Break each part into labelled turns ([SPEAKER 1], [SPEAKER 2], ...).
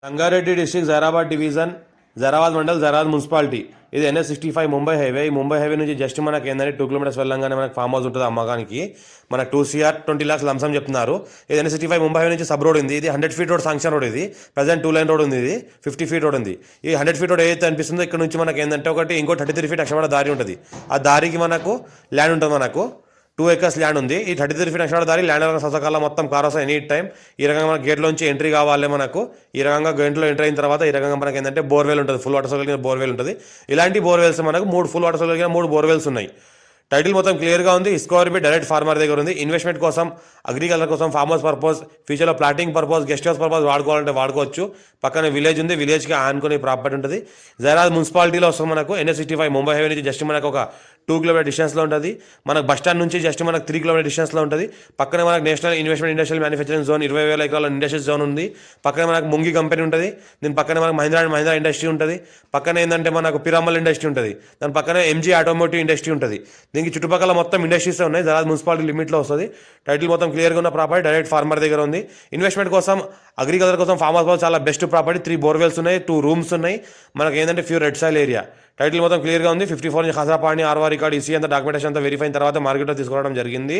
[SPEAKER 1] Rangareddy district Zaheerabad division Zaheerabad mandal Zaheerabad municipality. ఇది NH65 Mumbai highway. ఈ Mumbai highway నుంచి జస్ట్ మనకి ఏంటంటే 2 కిలోమీటర్స్ వెళ్ళంగానే మనకి ఫామ్ హౌస్ ఉంటుంది అమ్మకానికి. మనకు 2 CR 20 lakhs లంసం చెప్తున్నారు. ఇది NH65 ముంబై హైవే నుంచి సబ్ రోడ్ ఉంది. ఇది 100 feet రోడ్ శాంక్షన్ రోడ్. ఇది ప్రజెంట్ 2 lane రోడ్ ఉంది. ఇది 50 feet రోడ్ ఉంది. ఈ 100 feet రోడ్ ఏదైతే అనిపిస్తుందో ఇక్కడ నుంచి మనకి ఏంటంటే ఒకటి ఇంకో 33 feet అక్షరవాడ దారి ఉంటుంది. ఆ దారికి మనకు ల్యాండ్ ఉంటుంది. మనకు 2 acres ల్యాండ్ ఉంది. ఈ 33 feet అక్షరాల దారి ల్యాండ్ ససకాల మొత్తం కార్ వస్తాయి ఎనీ టైం. ఈ రకంగా మన గేట్లోంచి ఎంట్రీ కావాలి. మనకు ఈ రకంగా గేట్లో ఎంట్రీ అయిన తర్వాత ఈ రకంగా మనకి ఏంటంటే బోర్వెల్ ఉంటుంది. ఫుల్ వాటర్ సోలిన బోర్వెల్ ఉంటుంది. ఇలాంటి బోర్వెల్స్ మనకు 3 ఫుల్ వాటర్ సోలిన 3 బోర్వెల్స్ ఉన్నాయి. టైటిల్ మొత్తం క్లియర్గా ఉంది. ఇస్కోర్ బి డైరెక్ట్ ఫార్మర్ దగ్గర ఉంది. ఇన్వెస్ట్మెంట్ కోసం, అగ్రికల్చర్ కోసం, ఫార్మ్ హౌస్ పర్పస్, ఫ్యూచర్లో plotting purpose, guest house purpose వాడుకోవాలంటే వాడుకోవచ్చు. పక్కన విలేజ్ ఉంది. విలేజ్కి ఆనుకునే ప్రాపర్టీ ఉంటుంది. జైరాబాద్ మున్సిపాలిటీలో వస్తుంది. మనకు NH65 ముంబై హైవే నుంచి జస్ట్ మనకు ఒక 2 kilometer డిస్టెన్స్లో ఉంటుంది. మనకు బస్ స్టాండ్ నుంచి జస్ట్ మనకు 3 kilometer డిస్టెన్స్లో ఉంటుంది. పక్కనే మనకు national investment industrial manufacturing zone 20,000 ఎకరాల ఇండస్ట్రియల్ జోన్ ఉంది. పక్కనే మనకు ముంగి కంపెనీ ఉంటుంది. దీని పక్కనే మనకు మహీంద్రా ఇండస్ట్రీ ఉంటుంది. పక్కన ఏంటంటే మనకు పిరామల్ ఇండస్ట్రీ ఉంటుంది. దాని పక్కనే MG ఆటోమోటివ్ ఇండస్ట్రీ ఉంటుంది. దీనికి చుట్టుపక్కల మొత్తం ఇండస్ట్రీస్ ఉన్నాయి. జైరాబాద్ మున్సిపాలిటీ లిమిట్లో వస్తుంది. టైటిల్ మొత్తం క్లియర్గా ఉన్న ప్రాపర్టీ డైరెక్ట్ ఫార్మర్ దగ్గర ఉంది. ఇన్వెస్ట్మెంట్ కోసం, అగ్రికల్చర్ కోసం, ఫార్మ్ హౌస్ చాలా బెస్ట్ ప్రాపర్టీ. 3 bores ఉన్నాయి, 2 rooms ఉన్నాయి. మనకి ఏంటంటే pure red soil area. Title మొత్తం క్లియర్గా ఉంది. 54 నుంచి ఖాసరా పాణి ఆర్వా రికార్డ్ ఈసీ అంతా డాక్యుమెంటేషన్ అంతా వెరిఫై అయిన తర్వాత మార్కెట్లో తీసుకోవడం జరిగింది.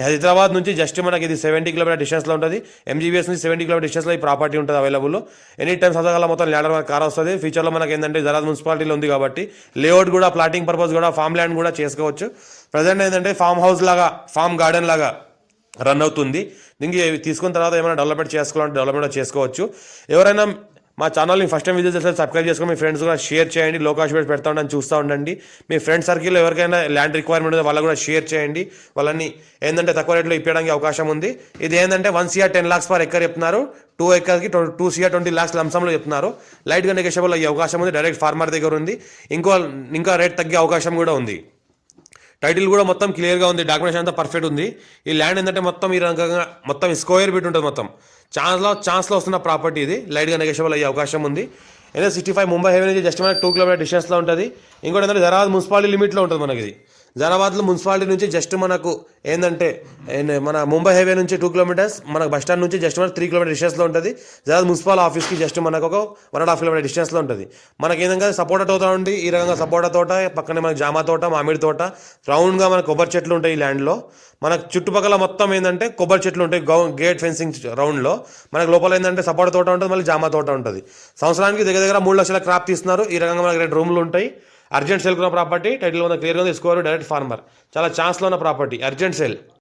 [SPEAKER 1] హైదరాబాద్ నుంచి జస్ట్ మనకి ఇది 70 kilometer డిస్టెన్స్లో ఉంటుంది. MGBS నుంచి 70 kilometer డిస్టెన్స్లో ఈ ప్రాపర్టీ ఉంటుంది అవైలబుల్. ఎనీ టైం సదగాల మొత్తం ల్యాండర్ మనకు కార్ వస్తుంది. ఫ్యూచర్లో మనకి ఏంటంటే జైరాబాద్ మున్సిపాలిటీలో ఉంది కాబట్టి లేఅవుట్ కూడా, ప్లాటింగ్ పర్పస్ కూడా, ఫామ్ ల్యాండ్ కూడా చేసుకోవచ్చు. ప్రజెంట్ ఏంటంటే ఫామ్ హౌస్ లాగా, ఫామ్ గార్డెన్ లాగా రన్ అవుతుంది. దీనికి తీసుకున్న తర్వాత ఏమైనా డెవలప్మెంట్ చేసుకోవాలంటే డెవలప్మెంట్ చేసుకోవచ్చు. ఎవరైనా మా ఛానల్ని ఫస్ట్ టైం విజిట్ చేస్తే సబ్స్క్రైబ్ చేసుకొని మీ ఫ్రెండ్స్ కూడా షేర్ చేయండి. లో కాస్ట్ వీడియోస్ పెడతా ఉండండి, చూస్తూ ఉండండి. మీ ఫ్రెండ్ సర్కిల్లో ఎవరికైనా ల్యాండ్ రిక్వైర్మెంట్ ఉందో వాళ్ళకు కూడా షేర్ చేయండి. వాళ్ళని ఏంటంటే తక్కువ రేట్లో ఇప్పడానికి అవకాశం ఉంది. ఇది ఏంటంటే 1 CR 10 lakhs per acre చెప్తున్నారు. 2 acresకి 2 CR 20 lakhs లంసంలో చెప్తున్నారు. లైట్గా నెగోషియబుల్ అయ్యే అవకాశం ఉంది. డైరెక్ట్ ఫార్మర్ దగ్గర ఉంది. ఇంకా రేట్ తగ్గే అవకాశం కూడా ఉంది. టైటిల్ కూడా మొత్తం క్లియర్గా ఉంది. డాక్యుమెంటేషన్ అంతా పర్ఫెక్ట్ ఉంది. ఈ ల్యాండ్ ఏంటంటే మొత్తం ఈ రకంగా మొత్తం స్క్వేర్ ఫీట్ ఉంటుంది. మొత్తం ఛాన్స్లో వస్తున్న ప్రాపర్టీ ఇది. లైట్గా నెగోషియబుల్ అయ్యే అవకాశం ఉంది. NH65 ముంబై హైవే నుంచి జస్ట్ మనకి 2 kilometer డిస్టెన్స్లో ఉంటుంది. ఇంకోటి ఏంటంటే జైరాబాద్ మున్సిపాలిటీ లిమిట్లో ఉంటుంది. మనకి ఇది జైరాబాద్లో మున్సిపాలిటీ నుంచి జస్ట్ మనకు ఏంటంటే మన ముంబై హైవే నుంచి 2 kilometers, మనకు బస్ స్టాండ్ నుంచి జస్ట్ మనకు 3 kilometer డిస్టెన్స్లో ఉంటుంది. జైరాబాద్ మున్సిపల్ ఆఫీస్కి జస్ట్ మనకు ఒక 1.5 kilometer డిస్టెన్స్లో ఉంటుంది. మనకి ఏంటంటే సపోటా తోట ఉంది. ఈ రకంగా సపోటా తోట, పక్కనే మనకి జామ తోట, మామిడి తోట, రౌండ్గా మనకు కొబ్బరి చెట్లు ఉంటాయి ఈ ల్యాండ్లో. మనకు చుట్టుపక్కల మొత్తం ఏంటంటే కొబ్బరి చెట్లు ఉంటాయి. గేట్ ఫెన్సింగ్ రౌండ్లో. మనకు లోపల ఏంటంటే సపోటా తోట ఉంటుంది, మళ్ళీ జామ తోట ఉంటుంది. సంవత్సరానికి దగ్గర 3 లక్షల క్రాప్ తీస్తున్నారు. ఈ రకంగా మనకి 2 రూమ్లు ఉంటాయి. అర్జెంట్ సేల్ ఉన్న ప్రాపర్టీ. టైటిల్ ఉన్న క్లియర్గా ఉంది. స్కోర్ డైరెక్ట్ ఫార్మర్. చాలా ఛాన్స్లో ఉన్న ప్రాపర్టీ. Urgent sale.